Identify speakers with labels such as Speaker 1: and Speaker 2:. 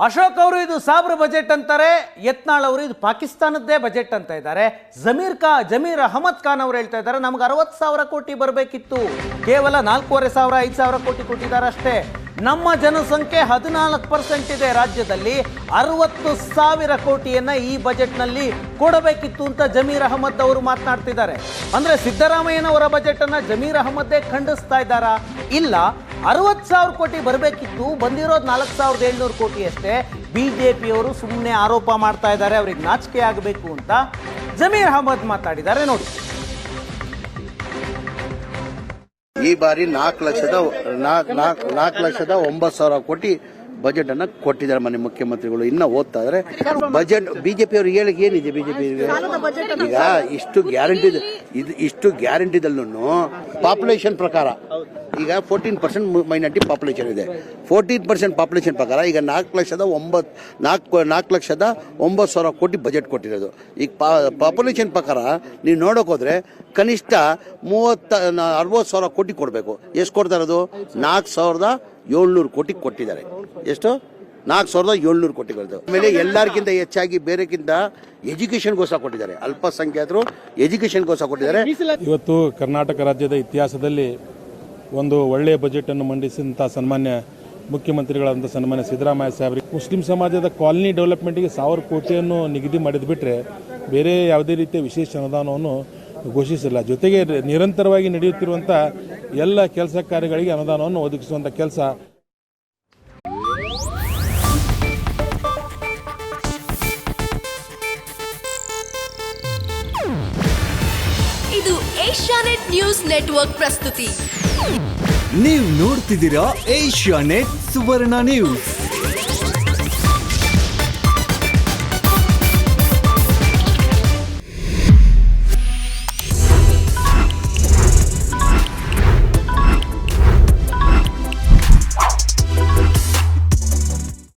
Speaker 1: ಅಶೋಕ್ ಅವರು ಇದು ಸಾಬ್ರ ಬಜೆಟ್ ಅಂತಾರೆ, ಯತ್ನಾಳ್ ಅವರು ಇದು ಪಾಕಿಸ್ತಾನದ್ದೇ ಬಜೆಟ್ ಅಂತ ಇದ್ದಾರೆ. ಜಮೀರ್ ಅಹಮದ್ ಖಾನ್ ಅವರು ಹೇಳ್ತಾ ಇದ್ದಾರೆ ನಮ್ಗೆ 60,000 ಕೋಟಿ ಬರಬೇಕಿತ್ತು, ಕೇವಲ 4,500 5,000 ಕೋಟಿ ಕೊಟ್ಟಿದ್ದಾರೆ ಅಷ್ಟೇ. ನಮ್ಮ ಜನಸಂಖ್ಯೆ 14% ಇದೆ ರಾಜ್ಯದಲ್ಲಿ, 60,000 ಕೋಟಿಯನ್ನ ಈ ಬಜೆಟ್ನಲ್ಲಿ ಕೊಡಬೇಕಿತ್ತು ಅಂತ ಜಮೀರ್ ಅಹಮದ್ ಅವರು ಮಾತನಾಡ್ತಿದ್ದಾರೆ. ಅಂದ್ರೆ ಸಿದ್ದರಾಮಯ್ಯನವರ ಬಜೆಟ್ ಅನ್ನ ಜಮೀರ್ ಅಹಮದ್ದೇ ಖಂಡಿಸ್ತಾ ಇದ್ದಾರಾ? ಇಲ್ಲ, 60,000 ಕೋಟಿ ಬರಬೇಕಿತ್ತು, ಬಂದಿರೋದು 4,700 ಕೋಟಿ ಅಷ್ಟೇ. ಬಿಜೆಪಿಯವರು ಸುಮ್ಮನೆ ಆರೋಪ ಮಾಡ್ತಾ ಇದ್ದಾರೆ, ಅವ್ರಿಗೆ ನಾಚಿಕೆ ಆಗಬೇಕು ಅಂತ ಜಮೀರ್ ಅಹಮದ್ ಮಾತಾಡಿದ್ದಾರೆ. ನೋಡಿ,
Speaker 2: ಈ ಬಾರಿ 4,09,000 ಕೋಟಿ ಬಜೆಟ್ ಅನ್ನ ಕೊಟ್ಟಿದ್ದಾರೆ ಮನೆ ಮುಖ್ಯಮಂತ್ರಿಗಳು. ಇನ್ನ ಓದ್ತಾ ಇದ್ರೆ ಬಜೆಟ್ ಬಿಜೆಪಿ ಅವರು ಹೇಳಿಕೆ ಏನಿದೆ? ಬಿಜೆಪಿ ಈಗ ಇಷ್ಟು ಗ್ಯಾರಂಟಿದಲ್ಲೂ ಪಾಪ್ಯುಲೇಷನ್ ಪ್ರಕಾರ ಈಗ 14% ಮೈನಾರಿಟಿ ಪಾಪ್ಯುಲೇಷನ್ ಇದೆ. 14% ಪಾಪ್ಯುಲೇಷನ್ ಪ್ರಕಾರ ಈಗ 4,09,000 ಕೋಟಿ ಬಜೆಟ್ ಕೊಟ್ಟಿರೋದು. ಈಗ ಪಾಪ್ಯುಲೇಷನ್ ಪ್ರಕಾರ ನೀವು ನೋಡೋಕೆ ಹೋದ್ರೆ ಕನಿಷ್ಠ 60,000 ಕೋಟಿ ಕೊಡಬೇಕು. ಎಷ್ಟು ಕೊಡ್ತಾ ಇರೋದು? 4,700 ಕೋಟಿ ಕೊಟ್ಟಿದ್ದಾರೆ. ಎಷ್ಟು? 4,700 ಕೋಟಿ ಕೊಡ್ತಾರೆ. ಆಮೇಲೆ ಎಲ್ಲರಿಗಿಂತ ಹೆಚ್ಚಾಗಿ ಬೇರೆಕ್ಕಿಂತ ಎಜುಕೇಶನ್ಗೋಸ್ಕರ ಕೊಟ್ಟಿದ್ದಾರೆ. ಅಲ್ಪಸಂಖ್ಯಾತರು ಎಜುಕೇಶನ್ಗೋಸ್ಕರ ಕೊಟ್ಟಿದ್ದಾರೆ.
Speaker 3: ಇವತ್ತು ಕರ್ನಾಟಕ ರಾಜ್ಯದ ಇತಿಹಾಸದಲ್ಲಿ ಒಂದು ಒಳ್ಳೆಯ ಬಜೆಟ್ ಅನ್ನು ಮಂಡಿಸಿದಂಥ ಸನ್ಮಾನ್ಯ ಮುಖ್ಯಮಂತ್ರಿಗಳಾದಂಥ ಸನ್ಮಾನ್ಯ ಸಿದ್ದರಾಮಯ್ಯ ಸಾಹೇಬರಿಗೆ ಮುಸ್ಲಿಂ ಸಮಾಜದ ಕಾಲನಿ ಡೆವಲಪ್ಮೆಂಟ್ಗೆ 1,000 ಕೋಟಿಯನ್ನು ನಿಗದಿ ಮಾಡಿದ ಬಿಟ್ಟರೆ ಬೇರೆ ಯಾವುದೇ ರೀತಿಯ ವಿಶೇಷ ಅನುದಾನವನ್ನು ಘೋಷಿಸಿಲ್ಲ. ಜೊತೆಗೆ ನಿರಂತರವಾಗಿ ನಡೆಯುತ್ತಿರುವಂಥ ಎಲ್ಲ ಕೆಲಸ ಕಾರ್ಯಗಳಿಗೆ ಅನುದಾನವನ್ನು ಒದಗಿಸುವಂಥ ಕೆಲಸ.
Speaker 4: ಇದು ಏಷ್ಯಾನೆಟ್ ನ್ಯೂಸ್ ನೆಟ್ವರ್ಕ್ ಪ್ರಸ್ತುತಿ.
Speaker 5: ನೀವು ನೋಡ್ತಿದ್ದೀರಾ ಏಷ್ಯಾನೆಟ್ ಸುವರ್ಣ ನ್ಯೂಸ್.